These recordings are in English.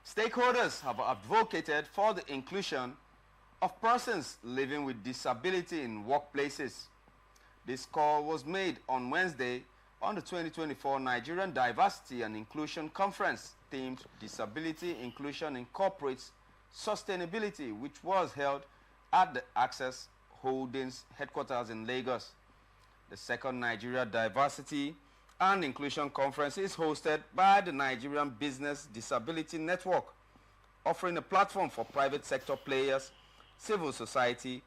Stakeholders have advocated for the inclusion of persons living with disability in workplaces. This call was made on Wednesday on the 2024 Nigerian Diversity and Inclusion Conference themed Disability Inclusion in Corporate Sustainability, which was held at the Access Holdings headquarters in Lagos. The second Nigeria Diversity and Inclusion Conference is hosted by the Nigerian Business Disability Network, offering a platform for private sector players, civil society,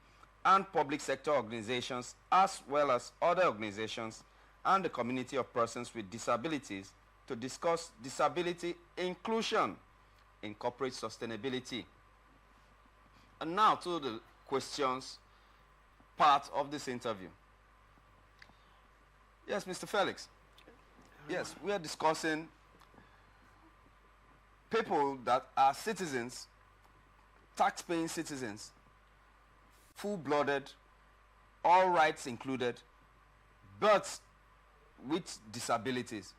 and public sector organizations, as well as other organizations and the community of persons with disabilities, to discuss disability inclusion in corporate sustainability. And now to the questions part of this interview. Yes, Mr. Felix. Yes, we are discussing people that are citizens, tax-paying citizens, full-blooded, all rights included, but with disabilities.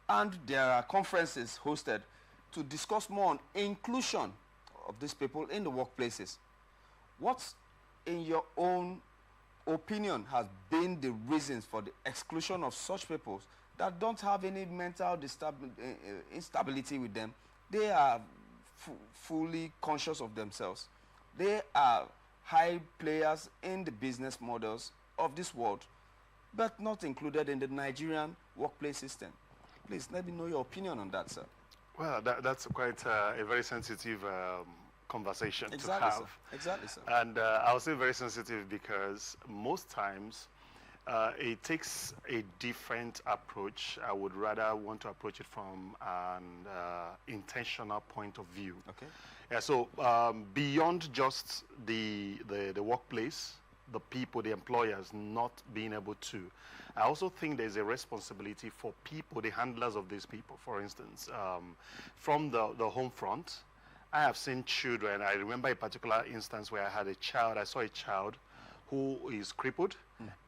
And there are conferences hosted to discuss more on inclusion of these people in the workplaces. What, in your own opinion, has been the reasons for the exclusion of such people that don't have any mental instability with them? They are fully conscious of themselves. They are high players in the business models of this world, but not included in the Nigerian workplace system. Please, let me know your opinion on that, sir. Well, that's quite a very sensitive conversation to have. Sir. Exactly, sir. And I'll say very sensitive because most times it takes a different approach. I would rather want to approach it from an intentional point of view. Okay. Yeah, so beyond just the workplace, the people, the employers not being able to, I also think there's a responsibility for people, the handlers of these people. For instance, from the home front, I have seen children. I remember a particular instance where I saw a child who is crippled,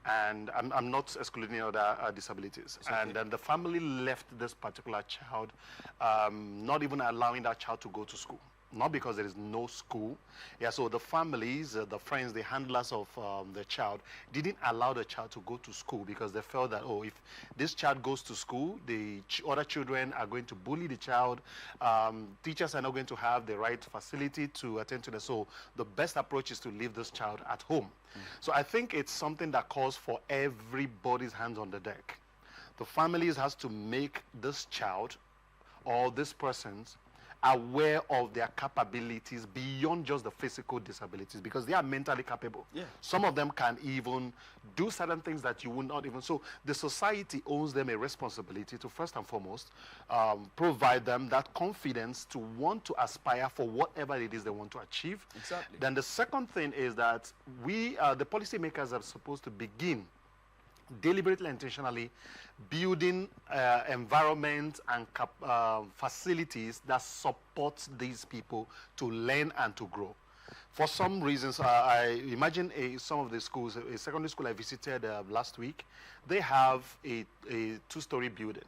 and I'm not excluding other disabilities. Okay. And then the family left this particular child, not even allowing that child to go to school. Not because there is no school. Yeah, so the families, the friends, the handlers of the child didn't allow the child to go to school because they felt that, oh, if this child goes to school, the other children are going to bully the child. Teachers are not going to have the right facility to attend to them. So the best approach is to leave this child at home. So I think it's something that calls for everybody's hands on the deck. The families has to make this child or this person's aware of their capabilities beyond just the physical disabilities, because they are mentally capable. Yeah. Some of them can even do certain things that you would not even. So the society owes them a responsibility to first and foremost provide them that confidence to want to aspire for whatever it is they want to achieve. Exactly. Then the second thing is that we, the policymakers, are supposed to begin deliberately and intentionally building environment and facilities that support these people to learn and to grow. For some reasons, I imagine some of the schools, a secondary school I visited last week, they have a two-story building.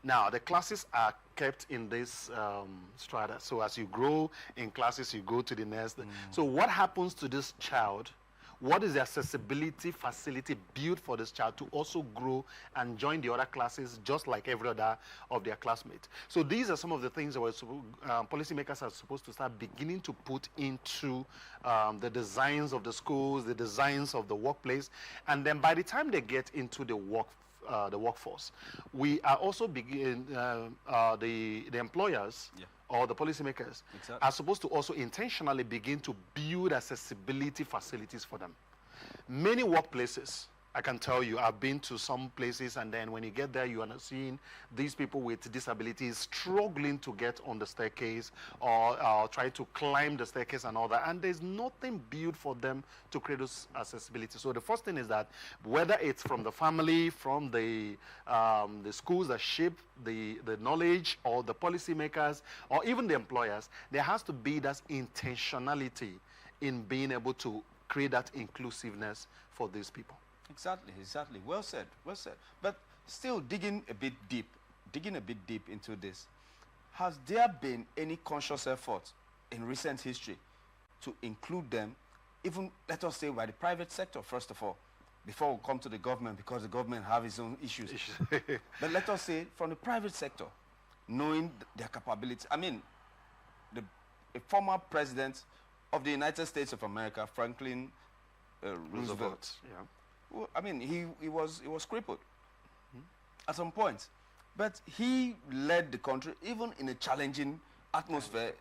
Now, the classes are kept in this strata. So as you grow in classes, you go to the next. So what happens to this child? What is the accessibility facility built for this child to also grow and join the other classes just like every other of their classmates? So these are some of the things that policymakers are supposed to start beginning to put into the designs of the schools, the designs of the workplace. And then by the time they get into the workforce, we are also the employers, yeah, or the policymakers, exactly, are supposed to also intentionally begin to build accessibility facilities for them. Many workplaces, I can tell you, I've been to some places, and then when you get there, you are not seeing these people with disabilities struggling to get on the staircase or try to climb the staircase and all that, and there's nothing built for them to create those accessibility. So the first thing is that whether it's from the family, from the schools that shape the knowledge, or the policymakers, or even the employers, there has to be that intentionality in being able to create that inclusiveness for these people. Exactly, exactly. Well said, well said. But still digging a bit deep into this. has there been any conscious effort in recent history to include them, even, let us say, by the private sector, first of all, before we come to the government, because the government have its own issues. But let us say, from the private sector, knowing their capability. I mean, a former president of the United States of America, Franklin Roosevelt. Yeah. Well, I mean, he was crippled at some point, but he led the country, even in a challenging atmosphere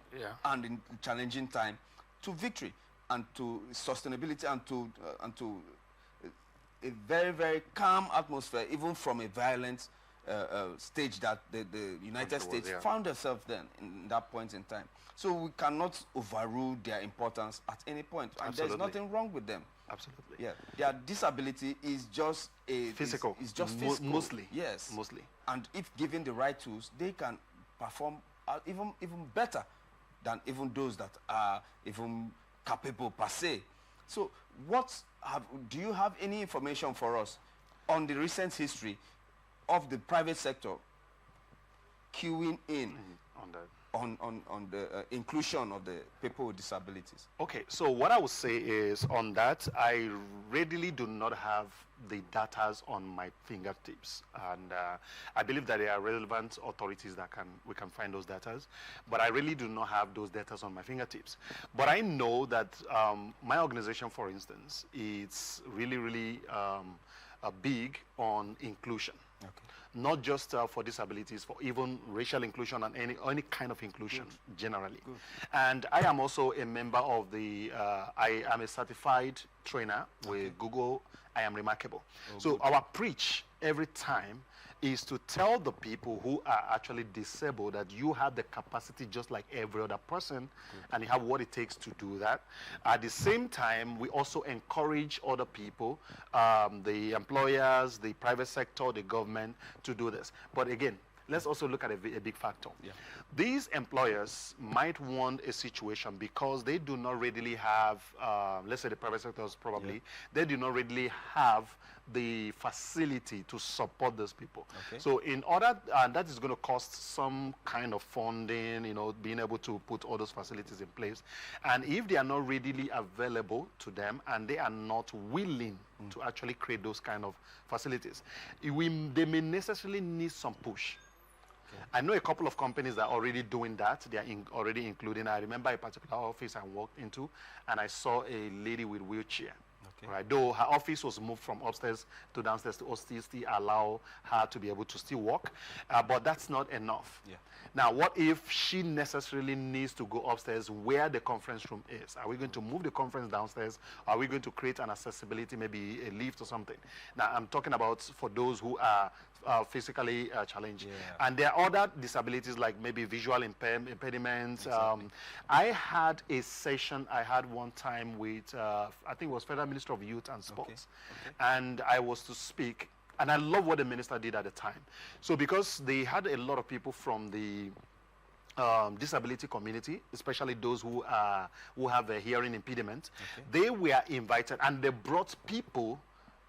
and in challenging time, to victory and to sustainability and to a very, very calm atmosphere, even from a violent stage that the United States found itself then in that point in time. So we cannot overrule their importance at any point, and there's nothing wrong with them. Absolutely. Yeah, their disability is just a physical. It's just physical. Mostly. Yes. Mostly. And if given the right tools, they can perform even better than even those that are even capable per se. So, do you have any information for us on the recent history of the private sector queuing in on that? On the inclusion of the people with disabilities? Okay, so what I would say is on that, I readily do not have the data on my fingertips, and I believe that there are relevant authorities that we can find those data, but I really do not have those data on my fingertips. But I know that my organization, for instance, is really big on inclusion. Okay. Not just for disabilities, for even racial inclusion and any kind of inclusion generally. Good. And I am also a member of the, I am a certified trainer with Google I Am Remarkable. So our preach every time is to tell the people who are actually disabled that you have the capacity just like every other person, and you have what it takes to do that. At the same time, we also encourage other people, the employers, the private sector, the government, to do this. But again, let's also look at a big factor. Yeah. These employers might want a situation because they do not readily have, let's say the private sectors probably, they do not readily have the facility to support those people. Okay. So in order, that is going to cost some kind of funding, being able to put all those facilities in place. And if they are not readily available to them and they are not willing to actually create those kind of facilities, they may necessarily need some push. I know a couple of companies that are already doing that. They are already including, I remember a particular office I walked into, and I saw a lady with wheelchair. Okay. Right? Though her office was moved from upstairs to downstairs to still allow her to be able to still walk, but that's not enough. Yeah. Now, what if she necessarily needs to go upstairs where the conference room is? Are we going to move the conference downstairs? Are we going to create an accessibility, maybe a lift or something? Now, I'm talking about for those who are physically challenged. Yeah. And there are other disabilities like maybe visual impediments. Exactly. I had a session I had one time with, I think it was Federal Minister of Youth and Sports. Okay. And I was to speak. And I love what the minister did at the time. So because they had a lot of people from the disability community, especially those who have a hearing impediment, they were invited and they brought people,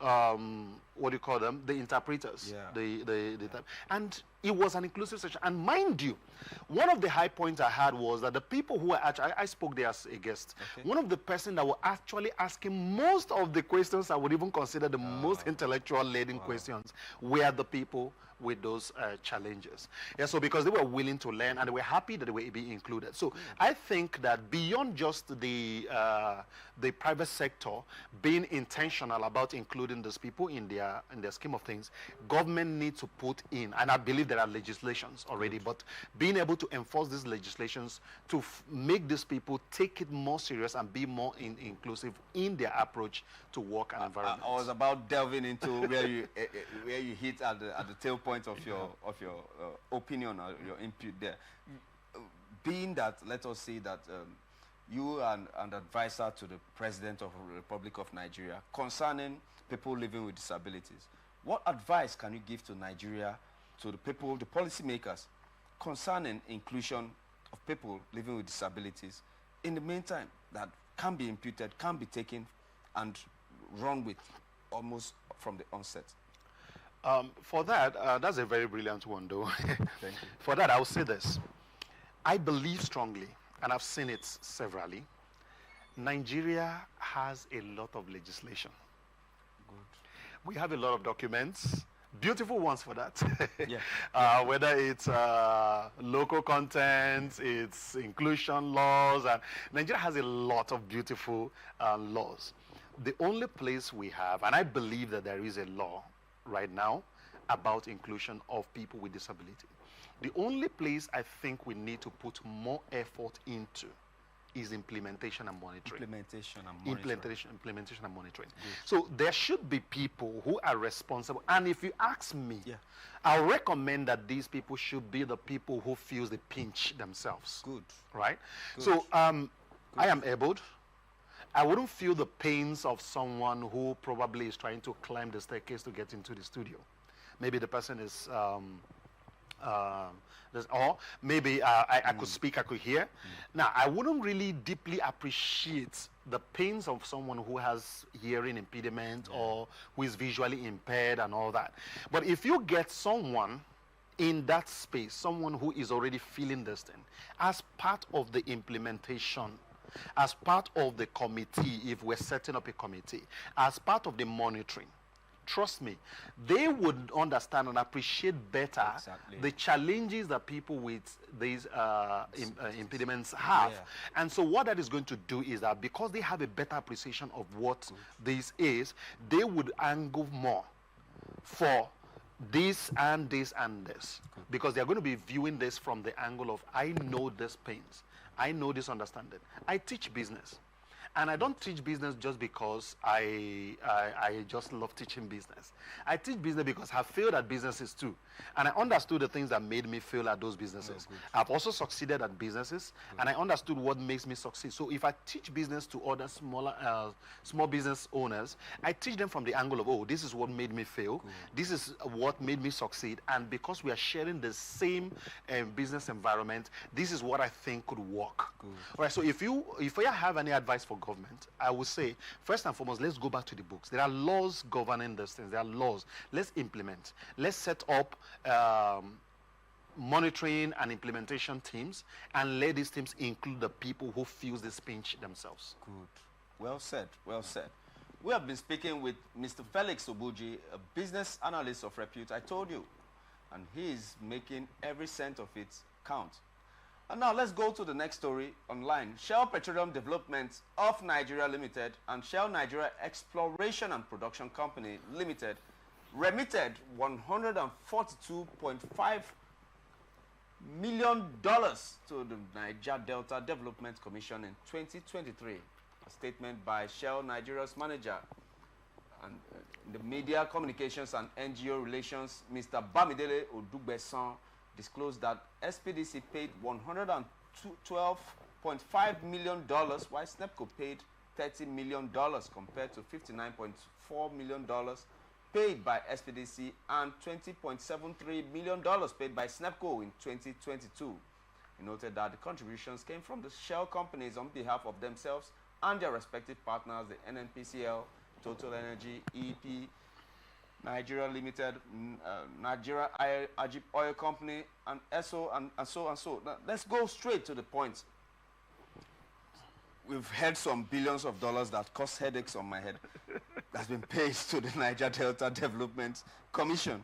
what do you call them? The interpreters. Yeah. And it was an inclusive session. And mind you, one of the high points I had was that the people who were actually, I spoke there as a guest, one of the person that were actually asking most of the questions I would even consider the most intellectual laden questions were the people with those challenges. Yeah, so because they were willing to learn and they were happy that they were being included. So I think that beyond just the private sector being intentional about including those people in their scheme of things, government needs to put in, and I believe there are legislations already, but being able to enforce these legislations to make these people take it more serious and be more inclusive in their approach to work and environment. I was about delving into where you hit at the tail point of your opinion or your input there. Being that, let us say that you are an advisor to the President of the Republic of Nigeria concerning people living with disabilities, what advice can you give to Nigeria, to the people, the policymakers, concerning inclusion of people living with disabilities in the meantime that can be imputed, can be taken and run with almost from the onset? For that, that's a very brilliant one, though. Thank you. For that, I will say this. I believe strongly, and I've seen it severally, Nigeria has a lot of legislation. We have a lot of documents, beautiful ones for that. Yeah. Whether it's local content, it's inclusion laws, and Nigeria has a lot of beautiful laws. The only place we have, and I believe that there is a law right now about inclusion of people with disability. The only place I think we need to put more effort into is implementation and monitoring. Implementation and monitoring. So there should be people who are responsible. And if you ask me, I recommend that these people should be the people who feel the pinch themselves. Good. Right? Good. So I am abled. I wouldn't feel the pains of someone who probably is trying to climb the staircase to get into the studio. Maybe the person is or maybe I could speak, I could hear. Now, I wouldn't really deeply appreciate the pains of someone who has hearing impediment or who is visually impaired and all that. But if you get someone in that space, someone who is already feeling this thing, as part of the implementation, as part of the committee, if we're setting up a committee, as part of the monitoring, trust me, they would understand and appreciate better the challenges that people with these impediments have. And so what that is going to do is that because they have a better appreciation of what this is, they would angle more for this and this and this. Because they're going to be viewing this from the angle of, I know these pains. I know this understanding. I teach business. And I don't teach business just because I just love teaching business. I teach business because I failed at businesses too. And I understood the things that made me fail at those businesses. I've also succeeded at businesses, and I understood what makes me succeed. So if I teach business to other small business owners, I teach them from the angle of, oh, this is what made me fail. This is what made me succeed. And because we are sharing the same business environment, this is what I think could work. All right, so if you have any advice for government, I would say, first and foremost, let's go back to the books. There are laws governing these things. There are laws. Let's implement. Let's set up monitoring and implementation teams, and let these teams include the people who feel this pinch themselves. Good. Well said. Well said. We have been speaking with Mr. Felix Obuji, a business analyst of repute, I told you, and he is making every cent of it count. And now let's go to the next story online. Shell Petroleum Development of Nigeria Limited and Shell Nigeria Exploration and Production Company Limited remitted $142.5 million to the Niger Delta Development Commission in 2023. A statement by Shell Nigeria's manager and the Media Communications and NGO Relations, Mr. Bamidele Odugbesan, disclosed that SPDC paid $112.5 million, while SNEPCO paid $30 million compared to $59.4 million paid by SPDC and $20.73 million paid by SNEPCO in 2022. He noted that the contributions came from the Shell companies on behalf of themselves and their respective partners, the NNPCL, Total Energy, EP, Nigeria Limited, Nigeria Ajib Oil Company, and ESSO, and so and so. Now, let's go straight to the point. We've had some billions of dollars that cost headaches on my head that's been paid to the Niger Delta Development Commission.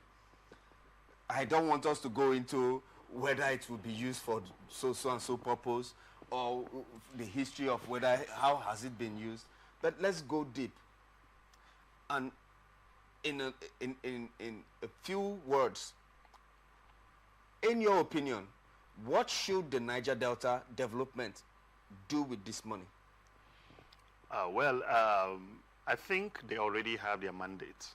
I don't want us to go into whether it will be used for so and so purpose or the history of how has it been used. But let's go deep. And in a few words, in your opinion, what should the Niger Delta Development do with this money? I think they already have their mandate.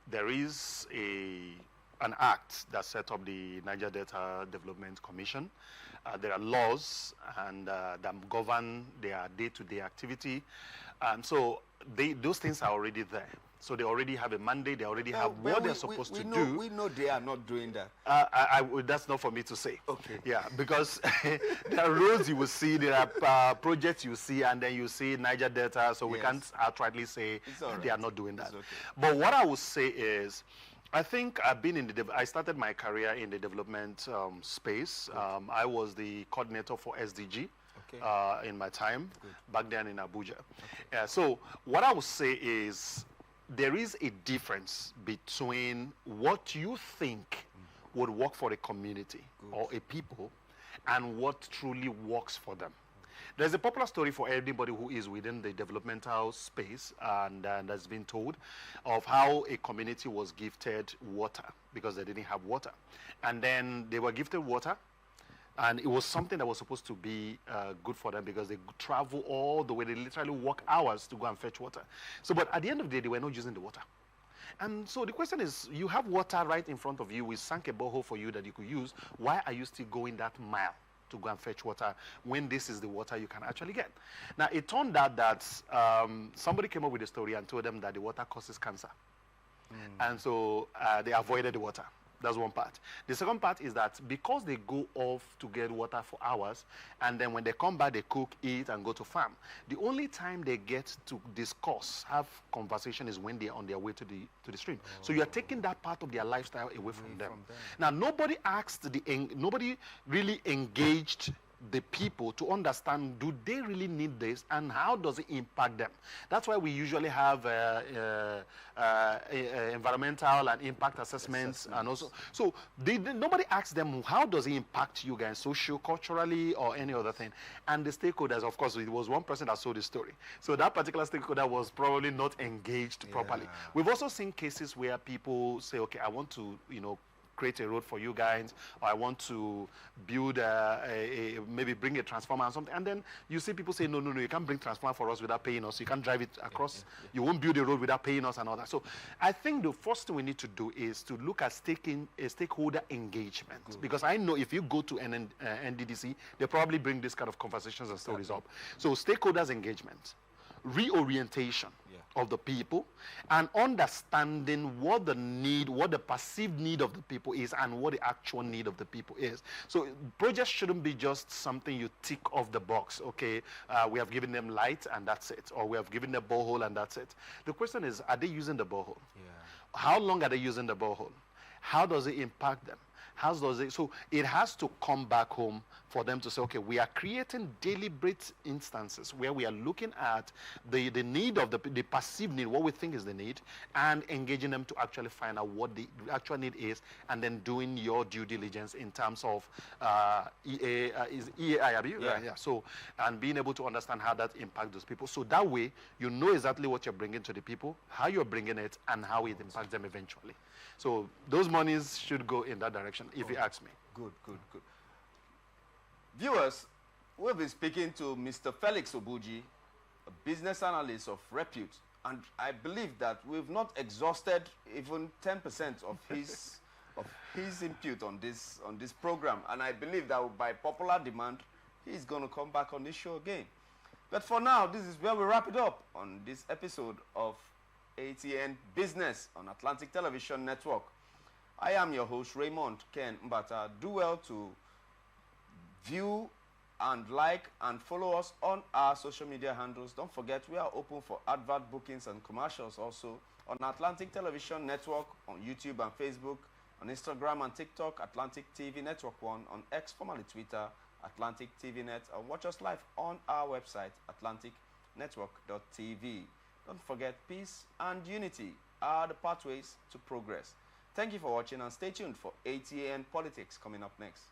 There is an act that set up the Niger Delta Development Commission. There are laws and that govern their day-to-day activity. So those things are already there. So they already have a mandate. They already have what they're supposed to do. We know they are not doing that. That's not for me to say. Okay. Yeah, because there are roads you will see, there are projects you see, and then you see Niger Delta. So we can't outrightly say they are not doing that. Okay. But what I would say is, I think I've been in I started my career in the development space. I was the coordinator for SDG in my time back then in Abuja. So what I would say is there is a difference between what you think would work for a community or a people and what truly works for them. There's a popular story for anybody who is within the developmental space and that's been told of how a community was gifted water because they didn't have water. And then they were gifted water and it was something that was supposed to be good for them because they travel all the way, they literally walk hours to go and fetch water. So, but at the end of the day, they were not using the water. And so the question is, you have water right in front of you, we sank a borehole for you that you could use, why are you still going that mile to go and fetch water when this is the water you can actually get? Now, it turned out that somebody came up with a story and told them that the water causes cancer. And so they avoided the water. That's one part. The second part is that because they go off to get water for hours, and then when they come back, they cook, eat, and go to farm. The only time they get to discuss, have conversation is when they're on their way to the stream. So you are taking that part of their lifestyle away from them. Now, nobody asked, nobody really engaged the people to understand, do they really need this and how does it impact them? That's why we usually have environmental and impact assessments. And also, so nobody asks them, how does it impact you guys, socio-culturally or any other thing? And the stakeholders, of course, it was one person that sold the story. So that particular stakeholder was probably not engaged properly. We've also seen cases where people say, okay, I want to, create a road for you guys, or I want to build maybe bring a transformer or something, and then you see people say, no, you can't bring transformer for us without paying us, you can't drive it across, you won't build a road without paying us and all that. So I think the first thing we need to do is to look at stakeholder engagement, because I know if you go to an NDDC, they probably bring this kind of conversations and stories up. So stakeholders engagement, reorientation of the people, and understanding what the perceived need of the people is and what the actual need of the people is. So projects shouldn't be just something you tick off the box. Okay, we have given them light and that's it, or we have given them a borehole and that's it. The question is, are they using the borehole? How long are they using the borehole? How does it impact them? So it has to come back home for them to say, okay, we are creating deliberate instances where we are looking at the need of the perceived need, what we think is the need, and engaging them to actually find out what the actual need is, and then doing your due diligence in terms of EAI. So, and being able to understand how that impacts those people. So that way, you know exactly what you're bringing to the people, how you're bringing it, and how it impacts them eventually. So those monies should go in that direction, if you ask me. Good. Viewers, we've been speaking to Mr. Felix Obuji, a business analyst of repute, and I believe that we've not exhausted even 10% of his input on this program, and I believe that by popular demand, he's going to come back on this show again. But for now, this is where we wrap it up on this episode of ATN Business on Atlantic Television Network. I am your host, Raymond Ken Mbata. Do well to view and like and follow us on our social media handles. Don't forget, we are open for advert bookings and commercials also on Atlantic Television Network, on YouTube and Facebook, on Instagram and TikTok, Atlantic TV Network 1, on X, formerly Twitter, Atlantic TV Net, and watch us live on our website, atlanticnetwork.tv. Don't forget, peace and unity are the pathways to progress. Thank you for watching, and stay tuned for ATN Politics coming up next.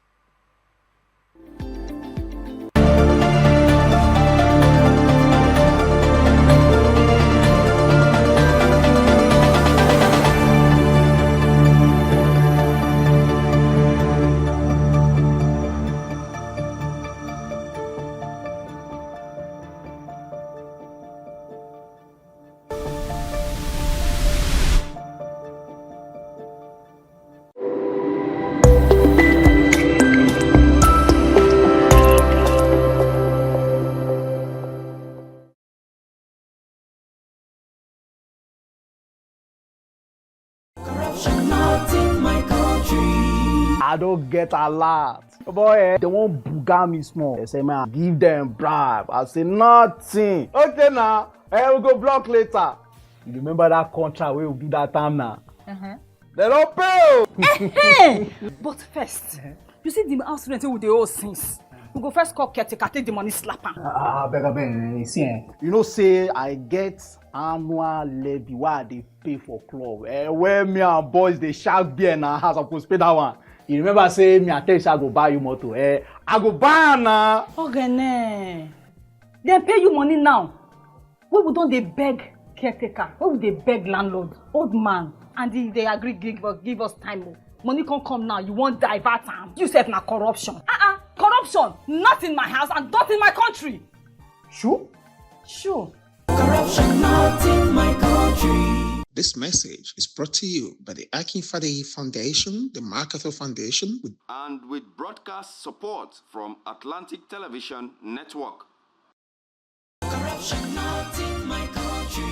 I don't get a lot. Boy, they won't booga me small. They say, man, give them bribe. I say, nothing. Okay, now, we'll go block later. You remember that contract where we do that time now? They don't pay. Hey! But first, you see the house rent with the old since. We go first call caretaker, take the money, slap am. Beg, see, you know, say I get annual levy why they pay for club. Where me and boys they shark beer na house, I supposed pay that one. You remember say me and tell you I go buy you motor. I go buy na. Okay, they pay you money now. Why we don't they beg caretaker? Why would they beg landlord, old man, and they agree give us time? Money can't come now. You won't divert am. You said na corruption. Corruption, not in my house and not in my country. Sure? Sure. Corruption not in my country. This message is brought to you by the Akinfade Foundation, the MacArthur Foundation, and with broadcast support from Atlantic Television Network. Corruption not in my country.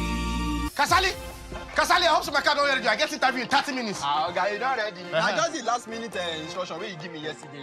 Kasali, I hope so my car don't ready. I get interview in 30 minutes. Guy, you don't ready. I just the last minute instruction where you give me yesterday.